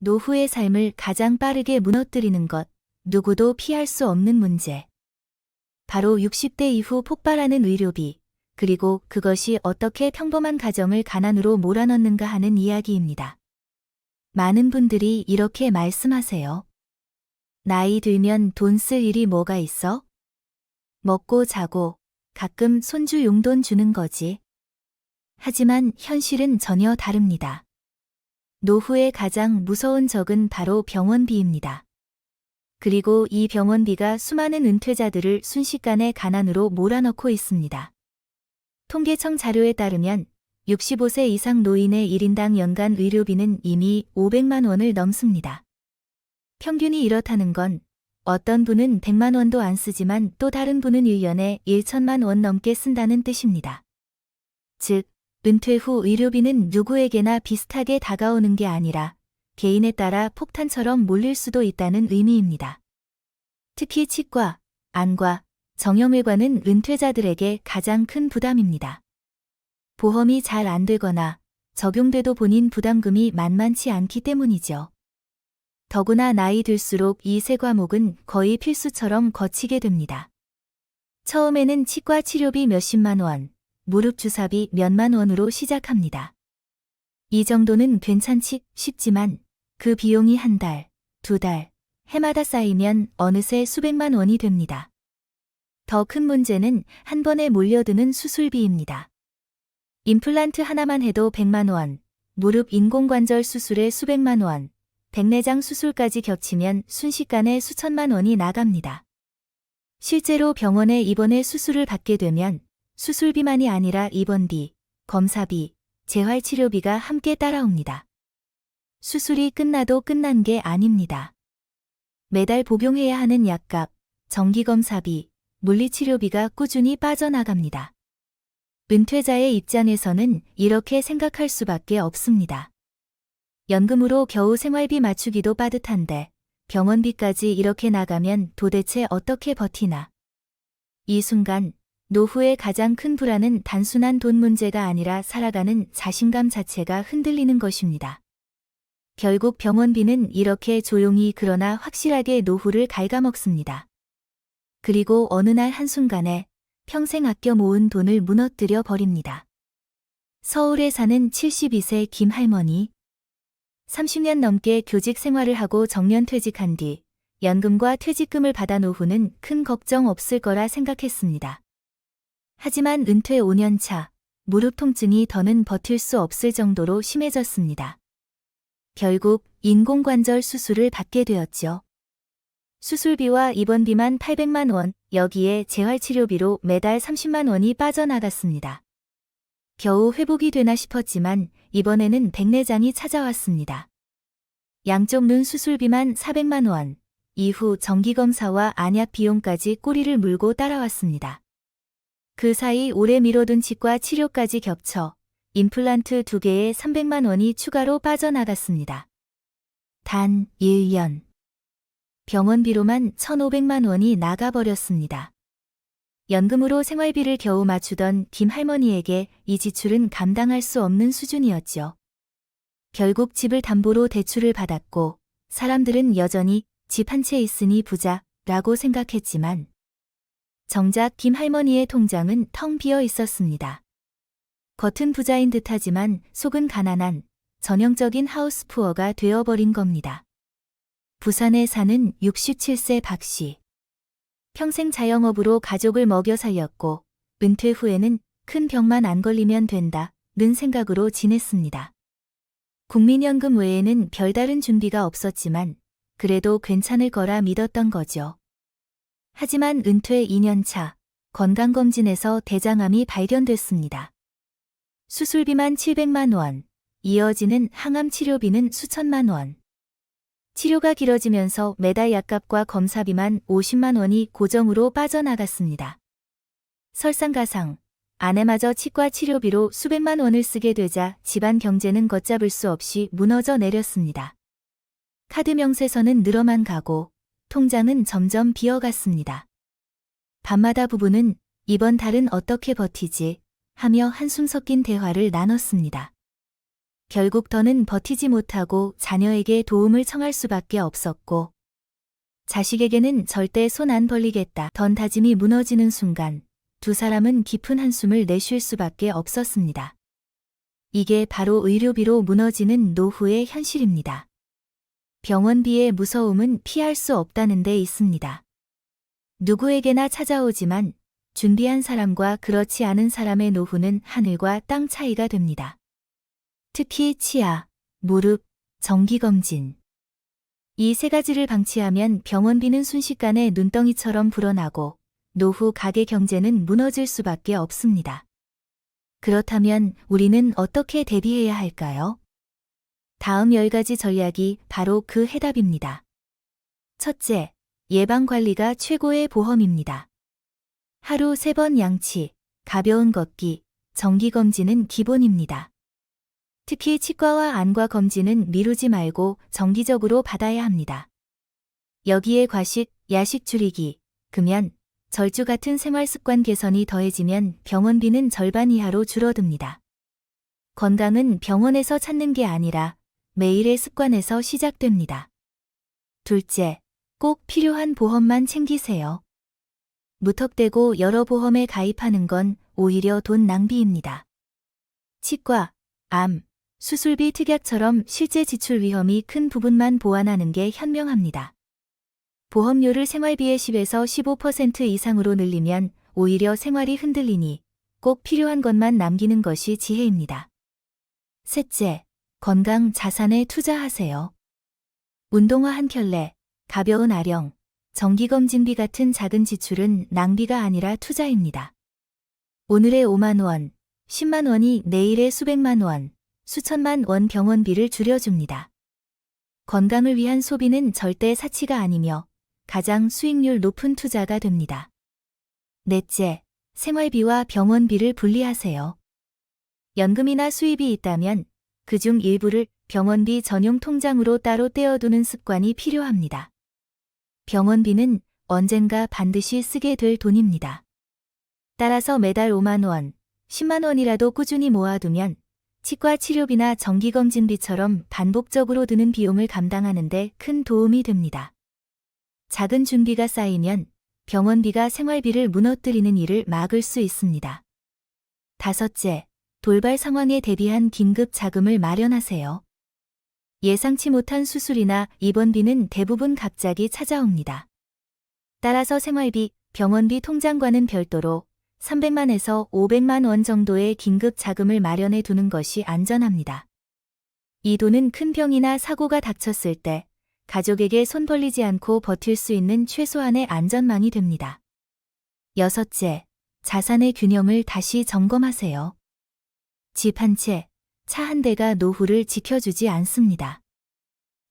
노후의 삶을 가장 빠르게 무너뜨리는 것, 누구도 피할 수 없는 문제. 바로 60대 이후 폭발하는 의료비, 그리고 그것이 어떻게 평범한 가정을 가난으로 몰아넣는가 하는 이야기입니다. 많은 분들이 이렇게 말씀하세요. 나이 들면 돈 쓸 일이 뭐가 있어? 먹고 자고, 가끔 손주 용돈 주는 거지. 하지만 현실은 전혀 다릅니다. 노후의 가장 무서운 적은 바로 병원비입니다. 그리고 이 병원비가 수많은 은퇴자들을 순식간에 가난으로 몰아넣고 있습니다. 통계청 자료에 따르면 65세 이상 노인의 1인당 연간 의료비는 이미 500만 원을 넘습니다. 평균이 이렇다는 건 어떤 분은 100만 원도 안 쓰지만 또 다른 분은 1년에 1천만 원 넘게 쓴다는 뜻입니다. 즉, 은퇴 후 의료비는 누구에게나 비슷하게 다가오는 게 아니라 개인에 따라 폭탄처럼 몰릴 수도 있다는 의미입니다. 특히 치과, 안과, 정형외과는 은퇴자들에게 가장 큰 부담입니다. 보험이 잘 안 되거나 적용돼도 본인 부담금이 만만치 않기 때문이죠. 더구나 나이 들수록 이 세 과목은 거의 필수처럼 거치게 됩니다. 처음에는 치과 치료비 몇십만 원, 무릎 주사비 몇만 원으로 시작합니다. 이 정도는 괜찮지 싶지만 그 비용이 한 달, 두 달, 해마다 쌓이면 어느새 수백만 원이 됩니다. 더 큰 문제는 한 번에 몰려드는 수술비입니다. 임플란트 하나만 해도 100만 원, 무릎 인공관절 수술에 수백만 원, 백내장 수술까지 겹치면 순식간에 수천만 원이 나갑니다. 실제로 병원에 입원해 수술을 받게 되면 수술비만이 아니라 입원비, 검사비, 재활치료비가 함께 따라옵니다. 수술이 끝나도 끝난 게 아닙니다. 매달 복용해야 하는 약값, 정기검사비, 물리치료비가 꾸준히 빠져나갑니다. 은퇴자의 입장에서는 이렇게 생각할 수밖에 없습니다. 연금으로 겨우 생활비 맞추기도 빠듯한데 병원비까지 이렇게 나가면 도대체 어떻게 버티나. 이 순간 노후의 가장 큰 불안은 단순한 돈 문제가 아니라 살아가는 자신감 자체가 흔들리는 것입니다. 결국 병원비는 이렇게 조용히 그러나 확실하게 노후를 갉아먹습니다. 그리고 어느 날 한순간에 평생 아껴 모은 돈을 무너뜨려 버립니다. 서울에 사는 72세 김 할머니. 30년 넘게 교직 생활을 하고 정년퇴직한 뒤 연금과 퇴직금을 받아 노후는 큰 걱정 없을 거라 생각했습니다. 하지만 은퇴 5년 차, 무릎 통증이 더는 버틸 수 없을 정도로 심해졌습니다. 결국 인공관절 수술을 받게 되었죠. 수술비와 입원비만 800만 원, 여기에 재활치료비로 매달 30만 원이 빠져나갔습니다. 겨우 회복이 되나 싶었지만 이번에는 백내장이 찾아왔습니다. 양쪽 눈 수술비만 400만 원, 이후 정기검사와 안약 비용까지 꼬리를 물고 따라왔습니다. 그 사이 오래 미뤄둔 치과 치료까지 겹쳐 임플란트 2개에 300만 원이 추가로 빠져나갔습니다. 단 1년. 병원비로만 1,500만 원이 나가버렸습니다. 연금으로 생활비를 겨우 맞추던 김 할머니에게 이 지출은 감당할 수 없는 수준이었죠. 결국 집을 담보로 대출을 받았고 사람들은 여전히 집 한 채 있으니 부자라고 생각했지만 정작 김 할머니의 통장은 텅 비어 있었습니다. 겉은 부자인 듯하지만 속은 가난한 전형적인 하우스푸어가 되어버린 겁니다. 부산에 사는 67세 박 씨. 평생 자영업으로 가족을 먹여 살렸고 은퇴 후에는 큰 병만 안 걸리면 된다는 생각으로 지냈습니다. 국민연금 외에는 별다른 준비가 없었지만 그래도 괜찮을 거라 믿었던 거죠. 하지만 은퇴 2년 차 건강검진에서 대장암이 발견됐습니다. 수술비만 700만 원, 이어지는 항암 치료비는 수천만 원. 치료가 길어지면서 매달 약값과 검사비만 50만 원이 고정으로 빠져나갔습니다. 설상가상, 아내마저 치과 치료비로 수백만 원을 쓰게 되자 집안 경제는 걷잡을 수 없이 무너져 내렸습니다. 카드 명세서는 늘어만 가고 통장은 점점 비어갔습니다. 밤마다 부부는 이번 달은 어떻게 버티지 하며 한숨 섞인 대화를 나눴습니다. 결국 더는 버티지 못하고 자녀에게 도움을 청할 수밖에 없었고 자식에게는 절대 손 안 벌리겠다 던 다짐이 무너지는 순간 두 사람은 깊은 한숨을 내쉴 수밖에 없었습니다. 이게 바로 의료비로 무너지는 노후의 현실입니다. 병원비의 무서움은 피할 수 없다는 데 있습니다. 누구에게나 찾아오지만 준비한 사람과 그렇지 않은 사람의 노후는 하늘과 땅 차이가 됩니다. 특히 치아, 무릎, 정기검진. 이 세 가지를 방치하면 병원비는 순식간에 눈덩이처럼 불어나고 노후 가계 경제는 무너질 수밖에 없습니다. 그렇다면 우리는 어떻게 대비해야 할까요? 다음 10가지 전략이 바로 그 해답입니다. 첫째, 예방관리가 최고의 보험입니다. 하루 3번 양치, 가벼운 걷기, 정기검진은 기본입니다. 특히 치과와 안과 검진은 미루지 말고 정기적으로 받아야 합니다. 여기에 과식, 야식 줄이기, 금연, 절주 같은 생활습관 개선이 더해지면 병원비는 절반 이하로 줄어듭니다. 건강은 병원에서 찾는 게 아니라 매일의 습관에서 시작됩니다. 둘째, 꼭 필요한 보험만 챙기세요. 무턱대고 여러 보험에 가입하는 건 오히려 돈 낭비입니다. 치과, 암, 수술비 특약처럼 실제 지출 위험이 큰 부분만 보완하는 게 현명합니다. 보험료를 생활비의 10에서 15% 이상으로 늘리면 오히려 생활이 흔들리니 꼭 필요한 것만 남기는 것이 지혜입니다. 셋째, 건강 자산에 투자하세요. 운동화 한 켤레, 가벼운 아령, 정기검진비 같은 작은 지출은 낭비가 아니라 투자입니다. 오늘의 5만 원, 10만 원이 내일의 수백만 원, 수천만 원 병원비를 줄여줍니다. 건강을 위한 소비는 절대 사치가 아니며 가장 수익률 높은 투자가 됩니다. 넷째, 생활비와 병원비를 분리하세요. 연금이나 수입이 있다면 그중 일부를 병원비 전용 통장으로 따로 떼어두는 습관이 필요합니다. 병원비는 언젠가 반드시 쓰게 될 돈입니다. 따라서 매달 5만 원, 10만 원이라도 꾸준히 모아두면 치과 치료비나 정기검진비처럼 반복적으로 드는 비용을 감당하는 데 큰 도움이 됩니다. 작은 준비가 쌓이면 병원비가 생활비를 무너뜨리는 일을 막을 수 있습니다. 다섯째, 돌발 상황에 대비한 긴급 자금을 마련하세요. 예상치 못한 수술이나 입원비는 대부분 갑자기 찾아옵니다. 따라서 생활비, 병원비 통장과는 별도로 300만에서 500만 원 정도의 긴급 자금을 마련해 두는 것이 안전합니다. 이 돈은 큰 병이나 사고가 닥쳤을 때 가족에게 손 벌리지 않고 버틸 수 있는 최소한의 안전망이 됩니다. 여섯째, 자산의 균형을 다시 점검하세요. 집 한 채, 차 한 대가 노후를 지켜주지 않습니다.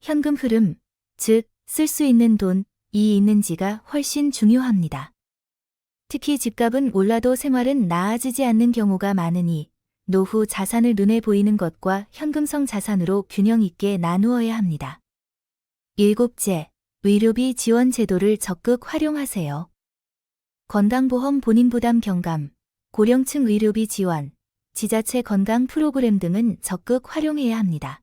현금 흐름, 즉 쓸 수 있는 돈이 있는지가 훨씬 중요합니다. 특히 집값은 올라도 생활은 나아지지 않는 경우가 많으니 노후 자산을 눈에 보이는 것과 현금성 자산으로 균형 있게 나누어야 합니다. 일곱째, 의료비 지원 제도를 적극 활용하세요. 건강보험 본인부담 경감, 고령층 의료비 지원, 지자체 건강 프로그램 등은 적극 활용해야 합니다.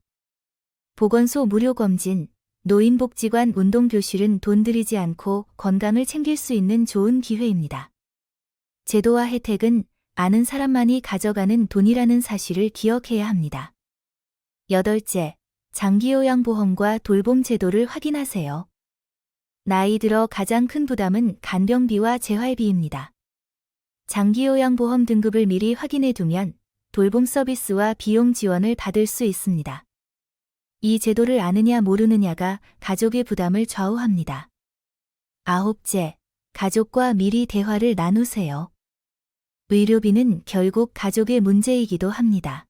보건소 무료 검진, 노인복지관 운동교실은 돈 들이지 않고 건강을 챙길 수 있는 좋은 기회입니다. 제도와 혜택은 아는 사람만이 가져가는 돈이라는 사실을 기억해야 합니다. 여덟째, 장기요양보험과 돌봄 제도를 확인하세요. 나이 들어 가장 큰 부담은 간병비와 재활비입니다. 장기요양보험 등급을 미리 확인해 두면 돌봄 서비스와 비용 지원을 받을 수 있습니다. 이 제도를 아느냐 모르느냐가 가족의 부담을 좌우합니다. 아홉째, 가족과 미리 대화를 나누세요. 의료비는 결국 가족의 문제이기도 합니다.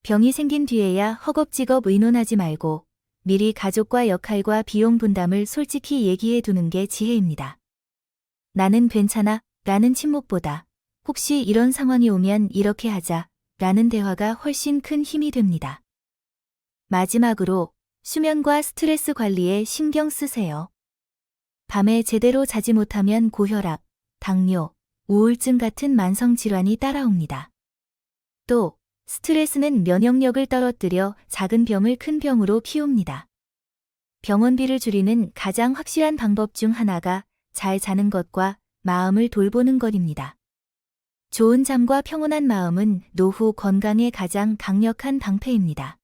병이 생긴 뒤에야 허겁지겁 의논하지 말고 미리 가족과 역할과 비용 분담을 솔직히 얘기해 두는 게 지혜입니다. 나는 괜찮아 라는 침묵보다 혹시 이런 상황이 오면 이렇게 하자 라는 대화가 훨씬 큰 힘이 됩니다. 마지막으로 수면과 스트레스 관리에 신경 쓰세요. 밤에 제대로 자지 못하면 고혈압, 당뇨, 우울증 같은 만성 질환이 따라옵니다. 또 스트레스는 면역력을 떨어뜨려 작은 병을 큰 병으로 키웁니다. 병원비를 줄이는 가장 확실한 방법 중 하나가 잘 자는 것과 마음을 돌보는 것입니다. 좋은 잠과 평온한 마음은 노후 건강의 가장 강력한 방패입니다.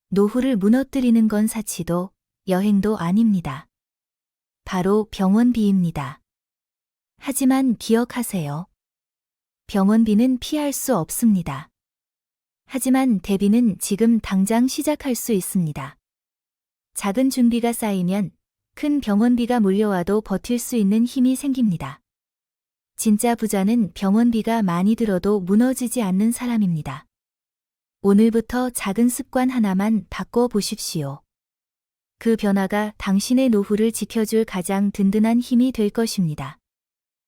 노후를 무너뜨리는 건 사치도 여행도 아닙니다. 바로 병원비입니다. 하지만 기억하세요. 병원비는 피할 수 없습니다. 하지만 대비는 지금 당장 시작할 수 있습니다. 작은 준비가 쌓이면 큰 병원비가 몰려와도 버틸 수 있는 힘이 생깁니다. 진짜 부자는 병원비가 많이 들어도 무너지지 않는 사람입니다. 오늘부터 작은 습관 하나만 바꿔 보십시오. 그 변화가 당신의 노후를 지켜줄 가장 든든한 힘이 될 것입니다.